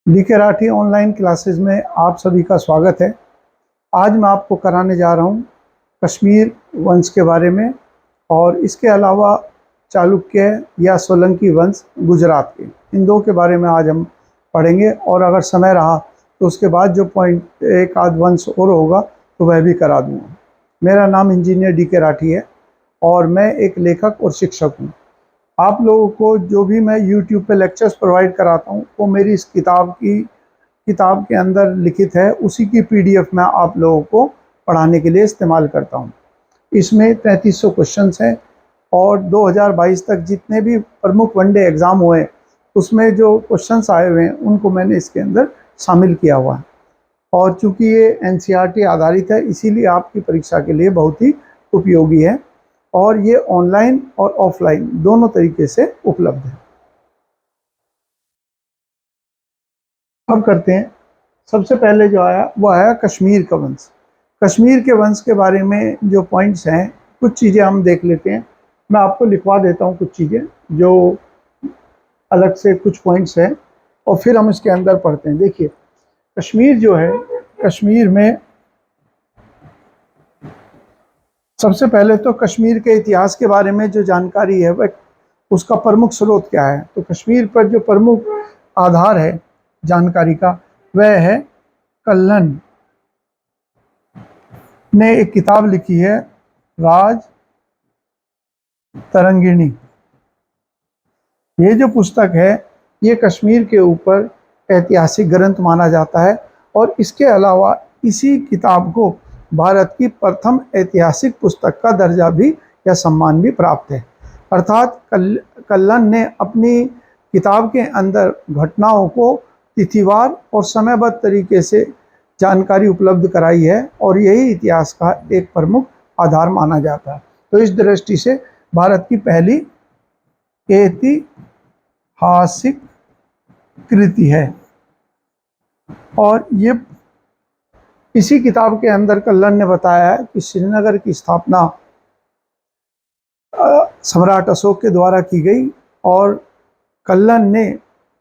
DK Rathi online classes में आप सभी का स्वागत है। आज मैं आपको कराने जा रहा हूँ कश्मीर वंश के बारे में और इसके अलावा चालुक्य या सोलंकी वंश गुजरात के, इन दो के बारे में आज हम पढ़ेंगे। और अगर समय रहा तो उसके बाद जो पॉइंट एक आध वंश और होगा तो वह भी करा दूँगा। मेरा नाम इंजीनियर डीके राठी है और मैं एक लेखक और शिक्षक हूँ। आप लोगों को जो भी मैं YouTube पे लेक्चर्स प्रोवाइड कराता हूँ वो मेरी इस किताब के अंदर लिखित है, उसी की PDF मैं आप लोगों को पढ़ाने के लिए इस्तेमाल करता हूँ। इसमें 3300 क्वेश्चंस हैं और 2022 तक जितने भी प्रमुख वनडे एग्ज़ाम हुए उसमें जो क्वेश्चंस आए हुए हैं उनको मैंने इसके अंदर शामिल किया हुआ है। और चूँकि ये NCERT आधारित है इसीलिए आपकी परीक्षा के लिए बहुत ही उपयोगी है और ये ऑनलाइन और ऑफलाइन दोनों तरीके से उपलब्ध है। अब करते हैं, सबसे पहले जो आया वो आया कश्मीर का वंश। कश्मीर के वंश के बारे में जो पॉइंट्स हैं, कुछ चीज़ें हम देख लेते हैं। मैं आपको लिखवा देता हूँ कुछ चीज़ें जो अलग से कुछ पॉइंट्स हैं और फिर हम इसके अंदर पढ़ते हैं। देखिए, कश्मीर जो है, कश्मीर में सबसे पहले तो कश्मीर के इतिहास के बारे में जो जानकारी है वह उसका प्रमुख स्रोत क्या है। तो कश्मीर पर जो प्रमुख आधार है जानकारी का वह है कल्लन ने एक किताब लिखी है, राज तरंगिणी। ये जो पुस्तक है ये कश्मीर के ऊपर ऐतिहासिक ग्रंथ माना जाता है और इसके अलावा इसी किताब को भारत की प्रथम ऐतिहासिक पुस्तक का दर्जा भी या सम्मान भी प्राप्त है। अर्थात कल्लन ने अपनी किताब के अंदर घटनाओं को तिथिवार और समयबद्ध तरीके से जानकारी उपलब्ध कराई है और यही इतिहास का एक प्रमुख आधार माना जाता है। तो इस दृष्टि से भारत की पहली ऐतिहासिक कृति है और ये इसी किताब के अंदर कल्लन ने बताया है कि श्रीनगर की स्थापना सम्राट अशोक के द्वारा की गई और कल्लन ने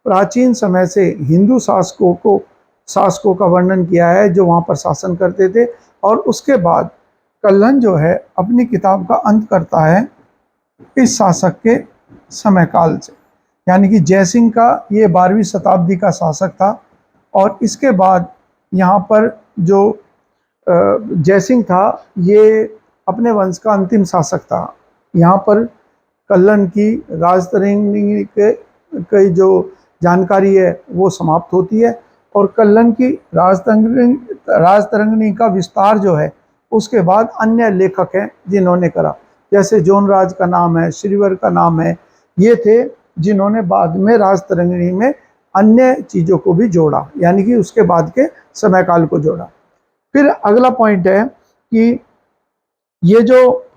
प्राचीन समय से हिंदू शासकों का वर्णन किया है जो वहाँ पर शासन करते थे। और उसके बाद कल्लन जो है अपनी किताब का अंत करता है इस शासक के समय काल से, यानी कि जयसिंह का ये 12वीं शताब्दी का शासक था और इसके बाद यहाँ पर जो जयसिंह था ये अपने वंश का अंतिम शासक था। यहाँ पर कल्लन की राजतरंगिणी के जो जानकारी है वो समाप्त होती है और कल्लन की राजतरंगिणी का विस्तार जो है उसके बाद अन्य लेखक हैं जिन्होंने करा, जैसे जोनराज का नाम है, श्रीवर का नाम है, ये थे जिन्होंने बाद में राजतरंगिणी में अन्य चीज़ों को भी जोड़ा, यानी कि उसके बाद के समय काल को जोड़ा। फिर अगला पॉइंट है कि ये जो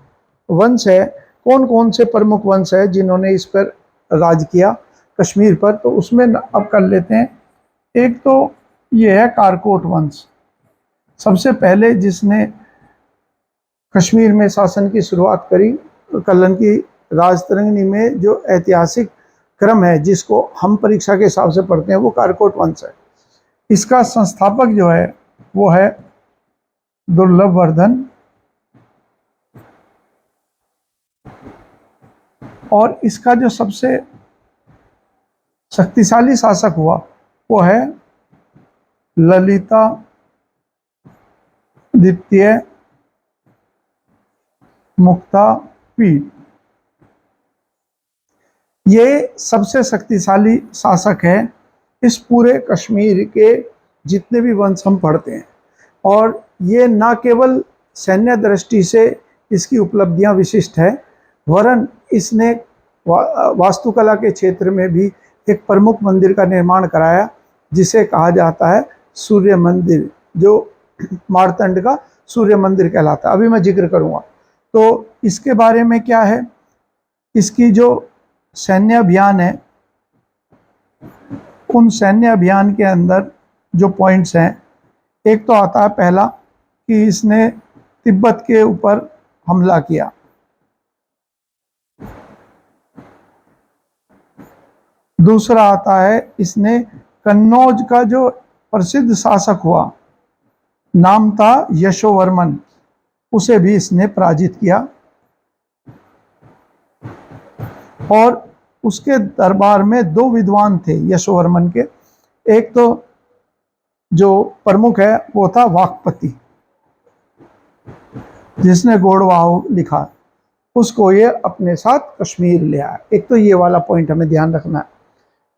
वंश है, कौन कौन से प्रमुख वंश है जिन्होंने इस पर राज किया कश्मीर पर, तो उसमें अब कर लेते हैं। एक तो ये है कारकोट वंश। सबसे पहले जिसने कश्मीर में शासन की शुरुआत करी, कल्लन की राजतरंगिणी में जो ऐतिहासिक क्रम है जिसको हम परीक्षा के हिसाब से पढ़ते हैं वो कारकोट वंश है। इसका संस्थापक जो है वो है दुर्लभवर्धन और इसका जो सबसे शक्तिशाली शासक हुआ वो है ललिता द्वितीय मुक्तापीड। ये सबसे शक्तिशाली शासक है इस पूरे कश्मीर के जितने भी वंश हम पढ़ते हैं और ये न केवल सैन्य दृष्टि से इसकी उपलब्धियां विशिष्ट है वरन इसने वास्तुकला के क्षेत्र में भी एक प्रमुख मंदिर का निर्माण कराया जिसे कहा जाता है सूर्य मंदिर, जो मार्तंड का सूर्य मंदिर कहलाता है। अभी मैं जिक्र करूँगा। तो इसके बारे में क्या है, इसकी जो सैन्य अभियान है उन सैन्य अभियान के अंदर जो पॉइंट्स हैं, एक तो आता है पहला कि इसने तिब्बत के ऊपर हमला किया, दूसरा आता है इसने कन्नौज का जो प्रसिद्ध शासक हुआ, नाम था यशोवर्मन, उसे भी इसने पराजित किया। और उसके दरबार में दो विद्वान थे यशोवर्मन के। एक तो जो प्रमुख है वो था वाकपति, जिसने गोड़वाह लिखा, उसको ये अपने साथ कश्मीर ले आया। एक तो ये वाला पॉइंट हमें ध्यान रखना है।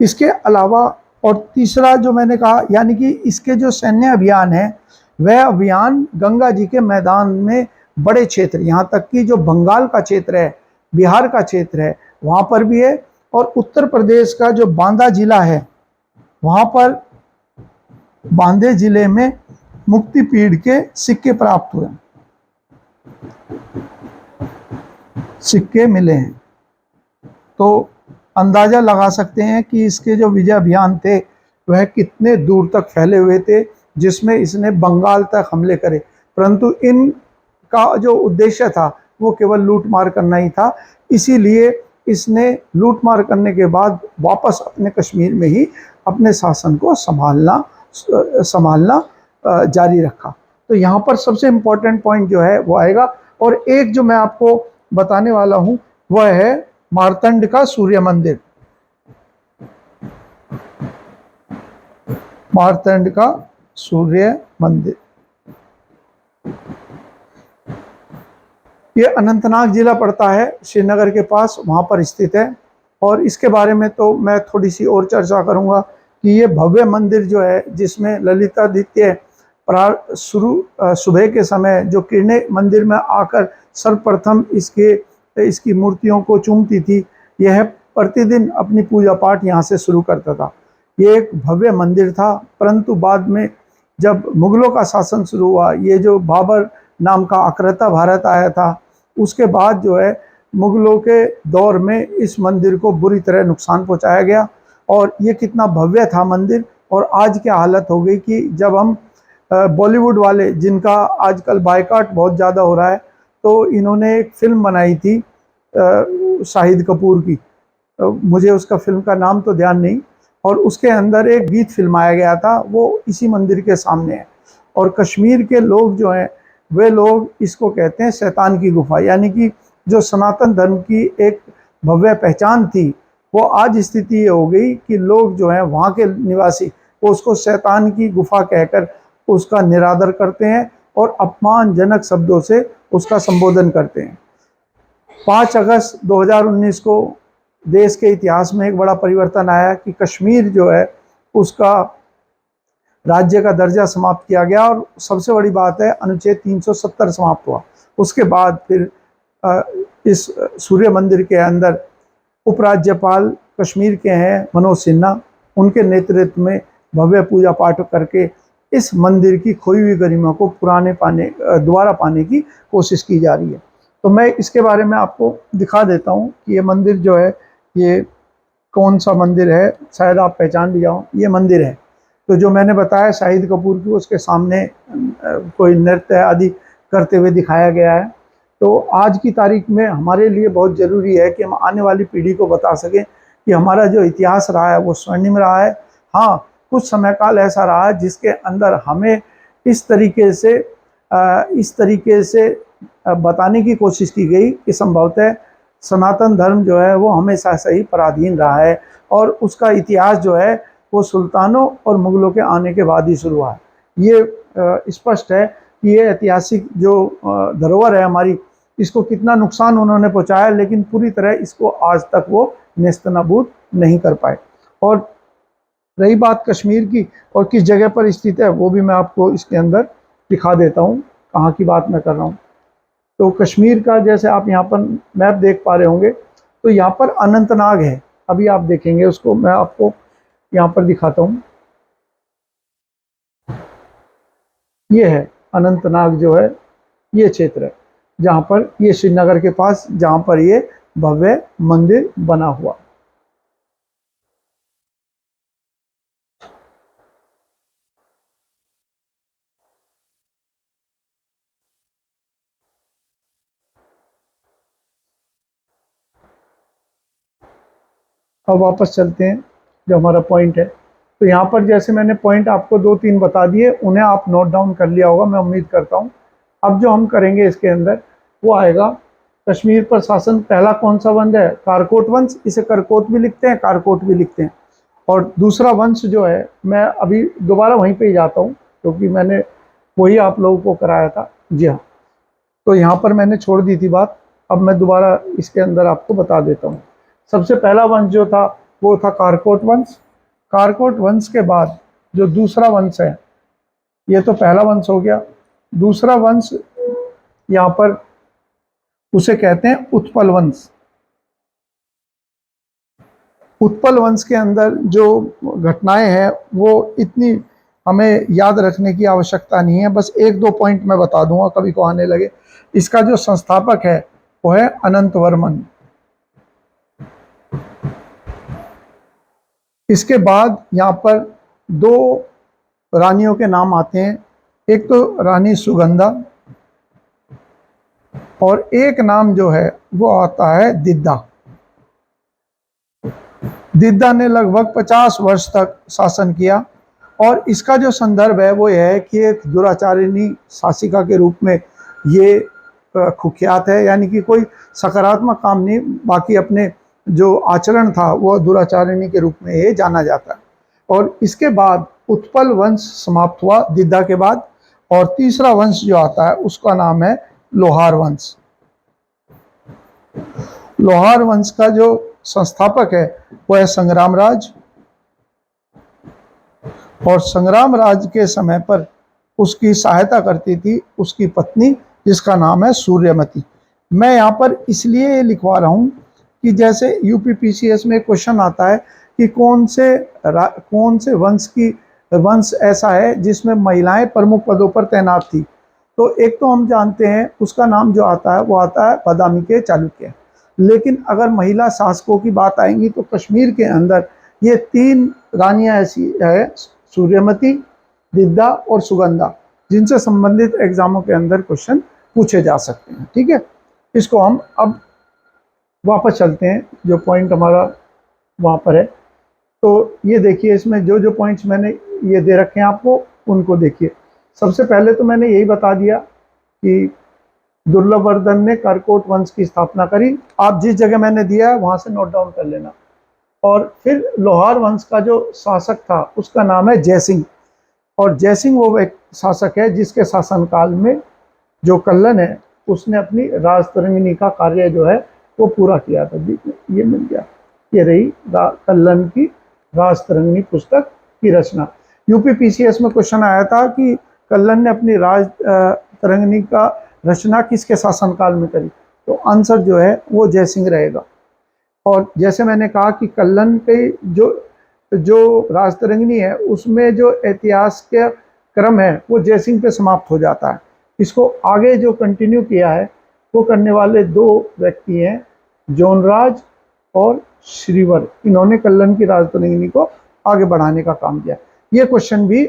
इसके अलावा और तीसरा जो मैंने कहा, यानी कि इसके जो सैन्य अभियान है वह अभियान गंगा जी के मैदान में बड़े क्षेत्र, यहाँ तक कि जो बंगाल का क्षेत्र है, बिहार का क्षेत्र है, वहाँ पर भी है। और उत्तर प्रदेश का जो बांदा जिला है, वहाँ पर बांदे जिले में मुक्तिपीड़ के सिक्के प्राप्त हुए, सिक्के मिले हैं। तो अंदाजा लगा सकते हैं कि इसके जो विजय अभियान थे वह कितने दूर तक फैले हुए थे, जिसमें इसने बंगाल तक हमले करे। परंतु इनका जो उद्देश्य था वो केवल लूटमार करना ही था, इसीलिए इसने लूटमार करने के बाद वापस अपने कश्मीर में ही अपने शासन को संभालना जारी रखा। तो यहाँ पर सबसे इम्पोर्टेंट पॉइंट जो है वो आएगा। और एक जो मैं आपको बताने वाला हूँ वह है मार्तंड का सूर्य मंदिर। मार्तंड का सूर्य मंदिर ये अनंतनाग जिला पड़ता है, श्रीनगर के पास, वहाँ पर स्थित है। और इसके बारे में तो मैं थोड़ी सी और चर्चा करूँगा कि ये भव्य मंदिर जो है, जिसमें ललितादित्य सुबह के समय जो किरणें मंदिर में आकर सर्वप्रथम इसकी मूर्तियों को चूमती थी, यह प्रतिदिन अपनी पूजा पाठ यहाँ से शुरू करता था। ये एक भव्य मंदिर था। परंतु बाद में जब मुगलों का शासन शुरू हुआ, ये जो बाबर नाम का आक्राता भारत आया था, उसके बाद जो है मुगलों के दौर में इस मंदिर को बुरी तरह नुकसान पहुंचाया गया। और ये कितना भव्य था मंदिर, और आज क्या हालत हो गई कि जब हम बॉलीवुड वाले, जिनका आजकल बायकॉट बहुत ज़्यादा हो रहा है, तो इन्होंने एक फिल्म बनाई थी शाहिद कपूर की, मुझे उसका फिल्म का नाम तो ध्यान नहीं, और उसके अंदर एक गीत फिल्माया गया था, वो इसी मंदिर के सामने है। और कश्मीर के लोग जो हैं वे लोग इसको कहते हैं शैतान की गुफा, यानी कि जो सनातन धर्म की एक भव्य पहचान थी, वो आज स्थिति ये हो गई कि लोग जो हैं वहाँ के निवासी वो उसको शैतान की गुफा कहकर उसका निरादर करते हैं और अपमानजनक शब्दों से उसका संबोधन करते हैं। 5 अगस्त 2019 को देश के इतिहास में एक बड़ा परिवर्तन आया कि कश्मीर जो है उसका राज्य का दर्जा समाप्त किया गया। और सबसे बड़ी बात है, अनुच्छेद 370 समाप्त हुआ। उसके बाद फिर इस सूर्य मंदिर के अंदर उपराज्यपाल कश्मीर के हैं मनोज सिन्हा, उनके नेतृत्व में भव्य पूजा पाठ करके इस मंदिर की खोई हुई गरिमा को दोबारा पाने की कोशिश की जा रही है। तो मैं इसके बारे में आपको दिखा देता हूँ कि ये मंदिर जो है ये कौन सा मंदिर है, शायद आप पहचान भी जाओ, ये मंदिर है। तो जो मैंने बताया शाहिद कपूर की, उसके सामने कोई नृत्य आदि करते हुए दिखाया गया है। तो आज की तारीख में हमारे लिए बहुत ज़रूरी है कि हम आने वाली पीढ़ी को बता सकें कि हमारा जो इतिहास रहा है वो स्वर्णिम रहा है। हाँ, कुछ समय काल ऐसा रहा है जिसके अंदर हमें इस तरीके से बताने की कोशिश की गई कि संभवतः सनातन धर्म जो है वो हमेशा से ही पराधीन रहा है, और उसका इतिहास जो है वो सुल्तानों और मुगलों के आने के बाद ही शुरू हुआ है। ये स्पष्ट है कि ये ऐतिहासिक जो धरोहर है हमारी, इसको कितना नुकसान उन्होंने पहुंचाया, लेकिन पूरी तरह इसको आज तक वो नेस्तनाबूद नहीं कर पाए। और रही बात कश्मीर की और किस जगह पर स्थित है, वो भी मैं आपको इसके अंदर दिखा देता हूँ कहाँ की बात मैं कर रहा हूँ। तो कश्मीर का जैसे आप यहाँ पर मैप देख पा रहे होंगे, तो यहाँ पर अनंतनाग है, अभी आप देखेंगे उसको, मैं आपको यहाँ पर दिखाता हूँ। ये है अनंतनाग, जो है ये क्षेत्र है जहाँ पर ये श्रीनगर के पास, जहाँ पर ये भव्य मंदिर बना हुआ। अब वापस चलते हैं जो हमारा पॉइंट है। तो यहाँ पर जैसे मैंने पॉइंट आपको 2-3 बता दिए, उन्हें आप नोट डाउन कर लिया होगा, मैं उम्मीद करता हूँ। अब जो हम करेंगे इसके अंदर वो आएगा कश्मीर पर शासन। पहला कौन सा वंश है? कारकोट वंश। इसे करकोट भी लिखते हैं, कारकोट भी लिखते हैं। और दूसरा वंश जो है, मैं अभी दोबारा वहीं पे ही जाता हूँ क्योंकि मैंने वही आप लोगों को कराया था। जी हाँ, तो यहाँ पर मैंने छोड़ दी थी बात, अब मैं दोबारा इसके अंदर आपको बता देता हूँ। सबसे पहला वंश जो था वो था कारकोट वंश। कारकोट वंश के बाद जो दूसरा वंश है, ये तो पहला वंश हो गया। दूसरा वंश यहाँ पर उसे कहते हैं उत्पल वंश। उत्पल वंश के अंदर जो घटनाएं हैं वो इतनी हमें याद रखने की आवश्यकता नहीं है, बस 1-2 पॉइंट मैं बता दूंगा कभी को आने लगे। इसका जो संस्थापक है वो है अनंत वर्मन। इसके बाद यहाँ पर 2 रानियों के नाम आते हैं, एक तो रानी सुगंधा और एक नाम जो है वो आता है दिद्दा। दिद्दा ने लगभग 50 वर्ष तक शासन किया और इसका जो संदर्भ है वो यह है कि एक दुराचारिणी शासिका के रूप में ये कुख्यात है, यानी कि कोई सकारात्मक काम नहीं, बाकी अपने जो आचरण था वो दुराचारिणी के रूप में ये जाना जाता है। और इसके बाद उत्पल वंश समाप्त हुआ दिद्दा के बाद, और तीसरा वंश जो आता है उसका नाम है लोहार वंश। लोहार वंश का जो संस्थापक है वो है संग्राम राज, और संग्राम राज के समय पर उसकी सहायता करती थी उसकी पत्नी जिसका नाम है सूर्यमती। मैं यहाँ पर इसलिए लिखवा रहा हूँ कि जैसे यूपीपीसीएस में क्वेश्चन आता है कि कौन से वंश ऐसा है जिसमें महिलाएं प्रमुख पदों पर तैनात थी। तो एक तो हम जानते हैं उसका नाम जो आता है वो आता है बादामी के चालुक्य। लेकिन अगर महिला शासकों की बात आएंगी तो कश्मीर के अंदर ये 3 रानियां ऐसी है, सूर्यमती, दिद्दा और सुगंधा, जिनसे संबंधित एग्जामों के अंदर क्वेश्चन पूछे जा सकते हैं। ठीक है, इसको हम अब वापस चलते हैं, जो पॉइंट हमारा वहाँ पर है। तो ये देखिए, इसमें जो जो पॉइंट्स मैंने ये दे रखे हैं आपको उनको देखिए। सबसे पहले तो मैंने यही बता दिया कि दुर्लभवर्धन ने करकोट वंश की स्थापना करी। आप जिस जगह मैंने दिया है वहाँ से नोट डाउन कर लेना। और फिर लोहार वंश का जो शासक था उसका नाम है जयसिंह, और जयसिंह वो एक शासक है जिसके शासनकाल में जो कल्लन है उसने अपनी राजतरंगिणी का कार्य जो है वो पूरा किया था। ये मिल गया, ये रही कल्लन की राजतरंगिणी पुस्तक की रचना। यूपीपीसीएस में क्वेश्चन आया था कि कल्लन ने अपनी राजतरंगिणी का रचना किसके शासनकाल में करी, तो आंसर जो है वो जयसिंह रहेगा। और जैसे मैंने कहा कि कल्लन के जो राजतरंगिणी है उसमें जो इतिहास के क्रम है वो जयसिंह पे समाप्त हो जाता है। इसको आगे जो कंटिन्यू किया है वो करने वाले 2 व्यक्ति हैं, जोनराज और श्रीवर। इन्होंने कल्लन की राजतरंगिणी को आगे बढ़ाने का काम किया। ये क्वेश्चन भी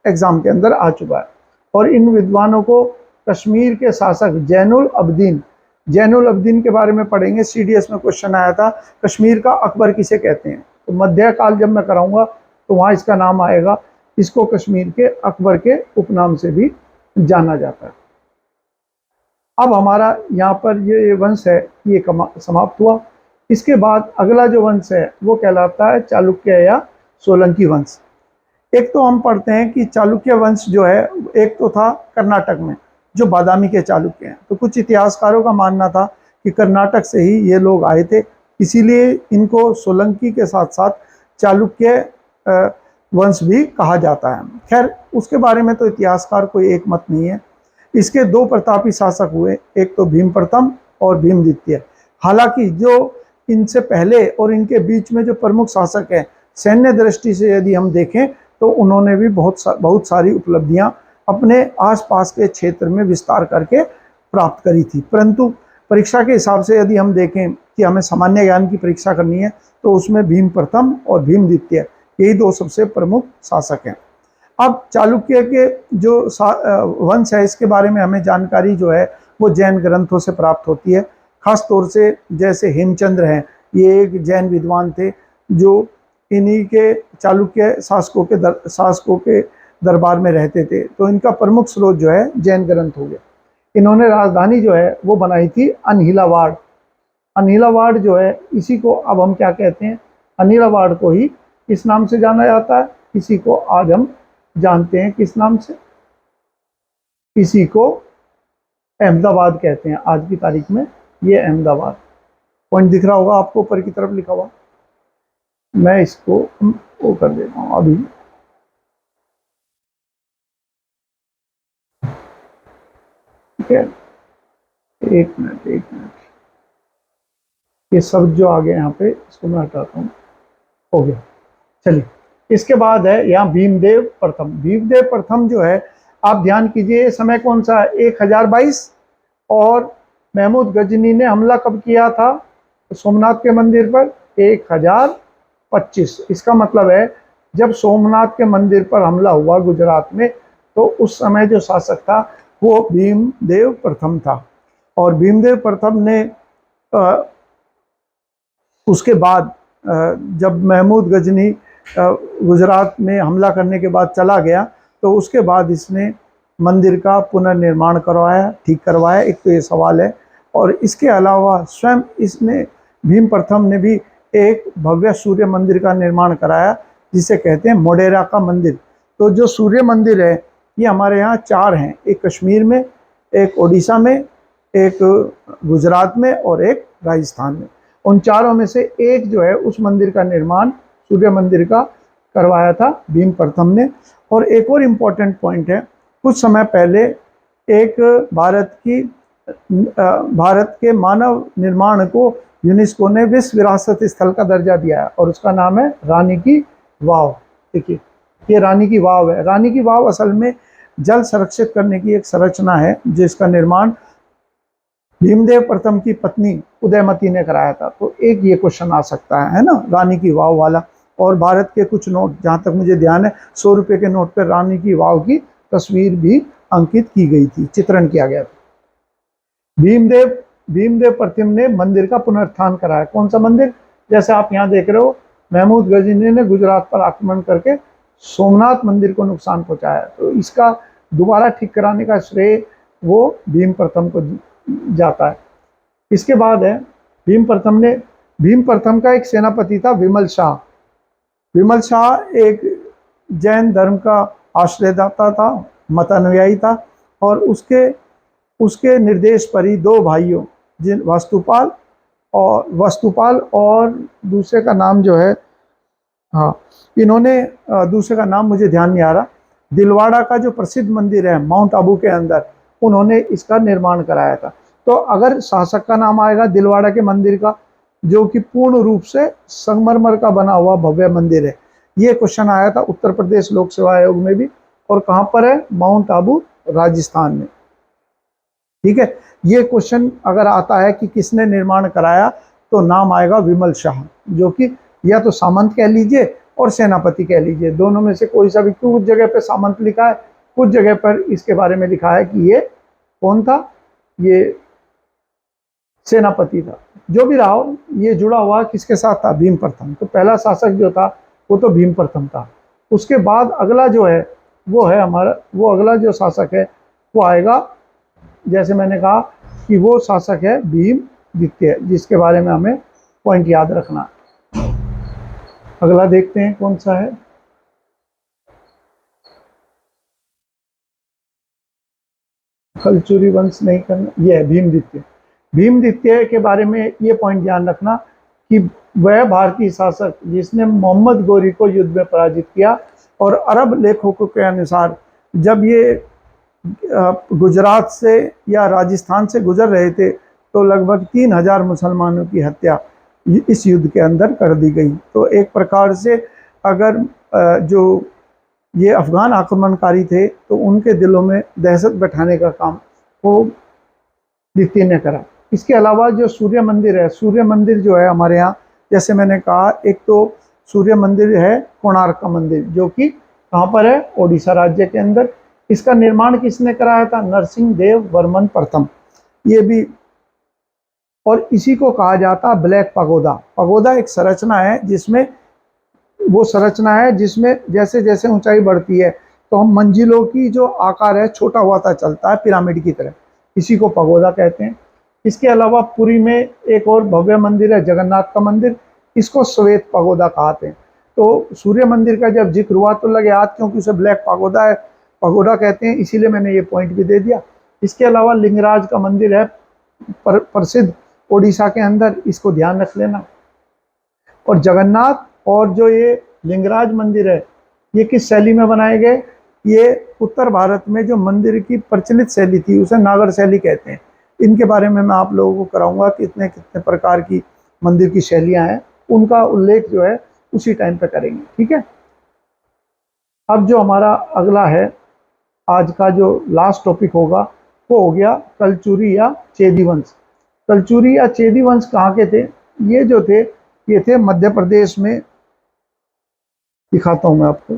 एग्जाम के अंदर आ चुका है। और इन विद्वानों को कश्मीर के शासक जैनुल अब्दीन के बारे में पढ़ेंगे। सीडीएस में क्वेश्चन आया था कश्मीर का अकबर किसे कहते हैं, तो मध्यकाल जब मैं कराऊंगा तो वहाँ इसका नाम आएगा। इसको कश्मीर के अकबर के उपनाम से भी जाना जाता है। अब हमारा यहाँ पर ये वंश है ये समाप्त हुआ। इसके बाद अगला जो वंश है वो कहलाता है चालुक्य या सोलंकी वंश। एक तो हम पढ़ते हैं कि चालुक्य वंश जो है एक तो था कर्नाटक में, जो बादामी के चालुक्य हैं। तो कुछ इतिहासकारों का मानना था कि कर्नाटक से ही ये लोग आए थे, इसीलिए इनको सोलंकी के साथ साथ चालुक्य वंश भी कहा जाता है। खैर, उसके बारे में तो इतिहासकार कोई एक मत नहीं है। इसके 2 प्रतापी शासक हुए, एक तो भीम प्रथम और भीम द्वितीय। हालांकि जो इनसे पहले और इनके बीच में जो प्रमुख शासक हैं, सैन्य दृष्टि से यदि हम देखें तो उन्होंने भी बहुत सारी उपलब्धियां अपने आसपास के क्षेत्र में विस्तार करके प्राप्त करी थी। परंतु परीक्षा के हिसाब से यदि हम देखें कि हमें सामान्य ज्ञान की परीक्षा करनी है तो उसमें भीम प्रथम और भीम द्वितीय यही 2 सबसे प्रमुख शासक हैं। अब चालुक्य के जो वंश है इसके बारे में हमें जानकारी जो है वो जैन ग्रंथों से प्राप्त होती है। खास तौर से जैसे हेमचंद्र हैं, ये एक जैन विद्वान थे जो इन्हीं के शासकों के दरबार में रहते थे। तो इनका प्रमुख स्रोत जो है जैन ग्रंथ हो गया। इन्होंने राजधानी जो है वो बनाई थी अनहिलावाड़। अनिलावाड़ जो है, इसी को अब हम क्या कहते हैं, अनिलावाड़ को ही किस नाम से जाना जाता है, इसी को आज हम जानते हैं किस नाम से, इसी को अहमदाबाद कहते हैं आज की तारीख में। ये अहमदाबाद पॉइंट दिख रहा होगा आपको ऊपर की तरफ लिखा हुआ। मैं इसको वो कर देता हूँ अभी। ठीक है, एक मिनट, ये सब जो आ गया यहाँ पे इसको मैं हटाता हूँ। हो गया। चलिए, इसके बाद है यहाँ भीमदेव प्रथम। भीमदेव प्रथम जो है, आप ध्यान कीजिए समय कौन सा है, 1022। और महमूद गजनी ने हमला कब किया था सोमनाथ के मंदिर पर, 1025। इसका मतलब है जब सोमनाथ के मंदिर पर हमला हुआ गुजरात में, तो उस समय जो शासक था वो भीमदेव प्रथम था। और भीमदेव प्रथम ने उसके बाद जब महमूद गजनी गुजरात में हमला करने के बाद चला गया, तो उसके बाद इसने मंदिर का पुनर्निर्माण करवाया, ठीक करवाया। एक तो ये सवाल है। और इसके अलावा स्वयं इसने, भीम प्रथम ने भी एक भव्य सूर्य मंदिर का निर्माण कराया, जिसे कहते हैं मोढेरा का मंदिर। तो जो सूर्य मंदिर है ये हमारे यहाँ 4 हैं, एक कश्मीर में, एक उड़ीसा में, एक गुजरात में और एक राजस्थान में। उन चारों में से एक जो है उस मंदिर का निर्माण, सूर्य मंदिर का, करवाया था भीम प्रथम ने। और एक और इम्पोर्टेंट पॉइंट है, कुछ समय पहले एक भारत के मानव निर्माण को यूनेस्को ने विश्व विरासत स्थल का दर्जा दिया है, और उसका नाम है रानी की वाव। देखिए, ये रानी की वाव है। रानी की वाव असल में जल संरक्षित करने की एक संरचना है, जिसका निर्माण भीमदेव प्रथम की पत्नी उदयमती ने कराया था। तो एक ये क्वेश्चन आ सकता है ना, रानी की वाव वाला। और भारत के कुछ नोट, जहाँ तक मुझे ध्यान है, 100 रुपये के नोट पर रानी की वाव की तस्वीर भी अंकित की गई थी, चित्रण किया गया था। भीमदेव प्रथम ने मंदिर का पुनरुत्थान कराया। कौन सा मंदिर? जैसे आप यहाँ देख रहे हो, महमूद गजनी ने गुजरात पर आक्रमण करके सोमनाथ मंदिर को नुकसान पहुंचाया, तो इसका दोबारा ठीक कराने का श्रेय वो भीम प्रथम को जाता है। इसके बाद है भीम प्रथम का एक सेनापति था विमल शाह। विमल शाह एक जैन धर्म का आश्रयदाता था, मत अनुयायी था। और उसके निर्देश पर ही 2 भाइयों, जिन वस्तुपाल और दूसरे का नाम जो है, हाँ, इन्होंने, दूसरे का नाम मुझे ध्यान नहीं आ रहा, दिलवाड़ा का जो प्रसिद्ध मंदिर है माउंट आबू के अंदर, उन्होंने इसका निर्माण कराया था। तो अगर शासक का नाम आएगा दिलवाड़ा के मंदिर का, जो कि पूर्ण रूप से संगमरमर का बना हुआ भव्य मंदिर है, ये क्वेश्चन आया था उत्तर प्रदेश लोक सेवा आयोग में भी। और कहाँ पर है? माउंट आबू, राजस्थान में। ठीक है, ये क्वेश्चन अगर आता है कि किसने निर्माण कराया, तो नाम आएगा विमल शाह, जो कि या तो सामंत कह लीजिए और सेनापति कह लीजिए, दोनों में से कोई सा भी। कुछ जगह पे सामंत लिखा है, कुछ जगह पर इसके बारे में लिखा है कि ये कौन था, ये सेनापति था। जो भी रहा हो, ये जुड़ा हुआ किसके साथ था? भीम प्रथम। तो पहला शासक जो था वो तो भीम प्रथम था। उसके बाद अगला जो है वो है हमारा, वो अगला जो शासक है वो आएगा, जैसे मैंने कहा कि वो शासक है भीम द्वितीय, जिसके बारे में हमें पॉइंट याद रखना। अगला देखते हैं कौन सा है। खलचुरी वंश नहीं करना, ये है भीम द्वितीय। भीम द्वितीय के बारे में ये पॉइंट ध्यान रखना कि वह भारतीय शासक जिसने मोहम्मद गोरी को युद्ध में पराजित किया। और अरब लेखकों के अनुसार जब ये गुजरात से या राजस्थान से गुजर रहे थे, तो लगभग 3000 मुसलमानों की हत्या इस युद्ध के अंदर कर दी गई। तो एक प्रकार से अगर जो ये अफगान आक्रमणकारी थे, तो उनके दिलों में दहशत बैठाने का काम वो द्वितीय ने करा। इसके अलावा जो सूर्य मंदिर है, सूर्य मंदिर जो है हमारे यहाँ, जैसे मैंने कहा, एक तो सूर्य मंदिर है कोणार्क का मंदिर, जो कि कहाँ पर है? ओडिशा राज्य के अंदर। इसका निर्माण किसने कराया था? नरसिंह देव वर्मन प्रथम। ये भी, और इसी को कहा जाता ब्लैक पगोदा। पगोदा एक संरचना है जिसमें वो संरचना है जिसमें जैसे जैसे ऊंचाई बढ़ती है तो हम मंजिलों की जो आकार है छोटा हुआ चलता है पिरामिड की तरह, इसी को पगोदा कहते हैं। इसके अलावा पुरी में एक और भव्य मंदिर है जगन्नाथ का मंदिर, इसको श्वेत पगोदा कहते हैं। तो सूर्य मंदिर का जब जिक्र हुआ तो लगे आज क्योंकि उसे ब्लैक पगोदा है, पगोडा कहते हैं, इसीलिए मैंने ये पॉइंट भी दे दिया। इसके अलावा लिंगराज का मंदिर है प्रसिद्ध ओडिशा के अंदर, इसको ध्यान रख लेना। और जगन्नाथ और जो ये लिंगराज मंदिर है ये किस शैली में बनाए गए, ये उत्तर भारत में जो मंदिर की प्रचलित शैली थी उसे नागर शैली कहते हैं। इनके बारे में मैं आप लोगों को कराऊंगा कितने कितने प्रकार की मंदिर की शैलियां हैं, उनका उल्लेख जो है उसी टाइम पे करेंगे, ठीक है। अब जो हमारा अगला है आज का जो लास्ट टॉपिक होगा वो हो गया कलचुरी या चेदी वंश। कलचुरी या चेदी वंश कहाँ के थे, ये जो थे ये थे मध्य प्रदेश में, दिखाता हूं मैं आपको।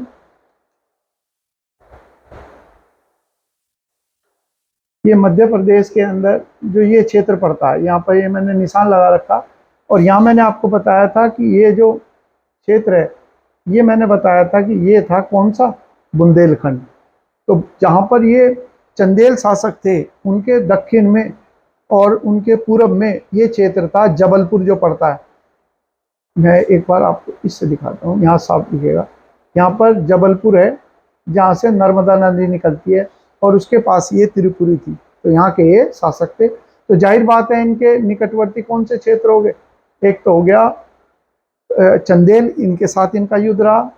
ये मध्य प्रदेश के अंदर जो ये क्षेत्र पड़ता है, यहाँ पर ये मैंने निशान लगा रखा, और यहाँ मैंने आपको बताया था कि ये जो क्षेत्र है ये मैंने बताया था कि ये था कौन सा, बुंदेलखंड। तो जहाँ पर ये चंदेल शासक थे उनके दक्षिण में और उनके पूर्व में ये क्षेत्र था जबलपुर जो पड़ता है। मैं एक बार आपको इससे दिखाता हूँ, यहाँ साफ दिखेगा, यहाँ पर जबलपुर है जहाँ से नर्मदा नदी निकलती है, और उसके पास ये त्रिपुरी थी। तो यहाँ के ये शासक थे। तो जाहिर बात है इनके निकटवर्ती कौन से क्षेत्र हो गए, एक तो हो गया चंदेल, इनके साथ इनका युद्ध रहा,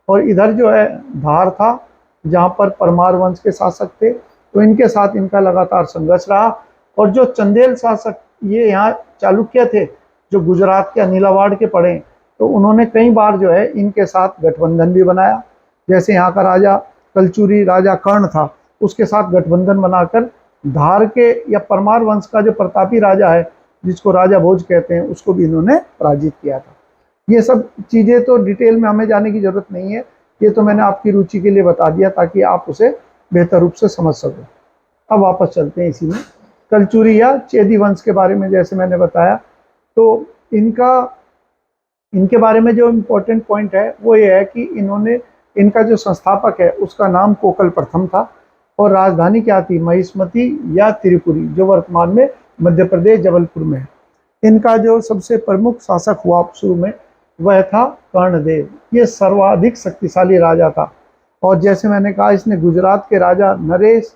और इधर जो है धार था जहाँ पर परमार वंश के शासक थे, तो इनके साथ इनका लगातार संघर्ष रहा। और जो चंदेल शासक ये यहाँ चालुक्य थे जो गुजरात के अनिलावाड़ के पड़े, तो उन्होंने कई बार जो है इनके साथ गठबंधन भी बनाया। जैसे यहाँ का राजा कलचुरी राजा कर्ण था, उसके साथ गठबंधन बनाकर धार के या परमार वंश का जो प्रतापी राजा है जिसको राजा भोज कहते हैं उसको भी इन्होंने पराजित किया था। ये सब चीज़ें तो डिटेल में हमें जाने की जरूरत नहीं है, ये तो मैंने आपकी रुचि के लिए बता दिया ताकि आप उसे बेहतर रूप से समझ सको। अब वापस चलते हैं इसी में, कलचुरी या चेदी वंश के बारे में जैसे मैंने बताया, तो इनके बारे में जो इम्पोर्टेंट पॉइंट है वो ये है कि इनका जो संस्थापक है उसका नाम कोकल प्रथम था, और राजधानी क्या थी, महिष्मती या त्रिपुरी, जो वर्तमान में मध्य प्रदेश जबलपुर में है। इनका जो सबसे प्रमुख शासक हुआ शुरू में वह था कर्णदेव, ये सर्वाधिक शक्तिशाली राजा था। और जैसे मैंने कहा इसने गुजरात के राजा नरेश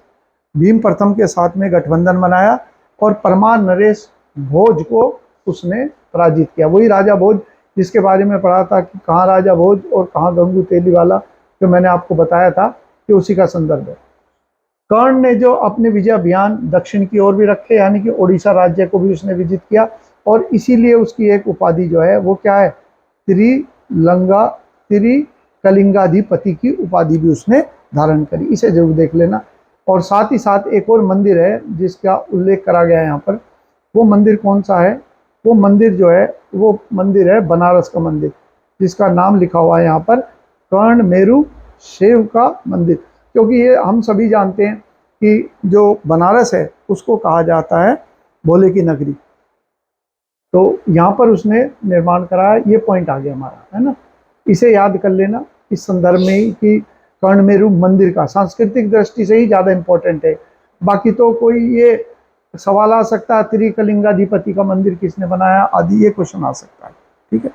भीम प्रथम के साथ में गठबंधन बनाया, और परमार नरेश भोज को उसने पराजित किया। वही राजा भोज जिसके बारे में पढ़ा था कि कहाँ राजा भोज और कहाँ गंगू तेली वाला, जो मैंने आपको बताया था कि उसी का संदर्भ है। कर्ण ने जो अपने विजय अभियान दक्षिण की ओर भी रखे, यानी कि ओडिशा राज्य को भी उसने विजित किया, और इसीलिए उसकी एक उपाधि जो है वो क्या है, त्रिकलिंगाधिपति की उपाधि भी उसने धारण करी, इसे जरूर देख लेना। और साथ ही साथ एक और मंदिर है जिसका उल्लेख करा गया है यहाँ पर, वो मंदिर कौन सा है, वो मंदिर जो है वो मंदिर है बनारस का मंदिर, जिसका नाम लिखा हुआ है यहाँ पर कर्ण मेरु शिव का मंदिर। क्योंकि ये हम सभी जानते हैं कि जो बनारस है उसको कहा जाता है भोले की नगरी, तो यहाँ पर उसने निर्माण कराया। ये पॉइंट आ गया हमारा, है ना, इसे याद कर लेना इस संदर्भ में ही कि कर्णमेरु मंदिर का सांस्कृतिक दृष्टि से ही ज़्यादा इम्पोर्टेंट है। बाकी तो कोई ये सवाल आ सकता है त्रिकलिंगाधिपति का मंदिर किसने बनाया आदि, ये क्वेश्चन आ सकता है, ठीक है।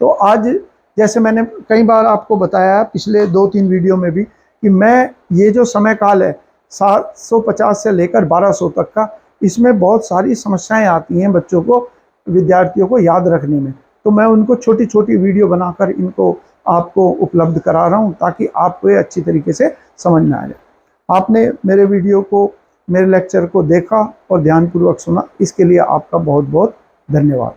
तो आज जैसे मैंने कई बार आपको बताया पिछले 2-3 वीडियो में भी कि मैं ये जो समय काल है 750 से लेकर 1200 तक का, इसमें बहुत सारी समस्याएं आती हैं बच्चों को, विद्यार्थियों को याद रखने में, तो मैं उनको छोटी छोटी वीडियो बनाकर इनको आपको उपलब्ध करा रहा हूं ताकि आपको ये अच्छी तरीके से समझ में आ जाए। आपने मेरे वीडियो को, मेरे लेक्चर को देखा और ध्यानपूर्वक सुना, इसके लिए आपका बहुत बहुत धन्यवाद।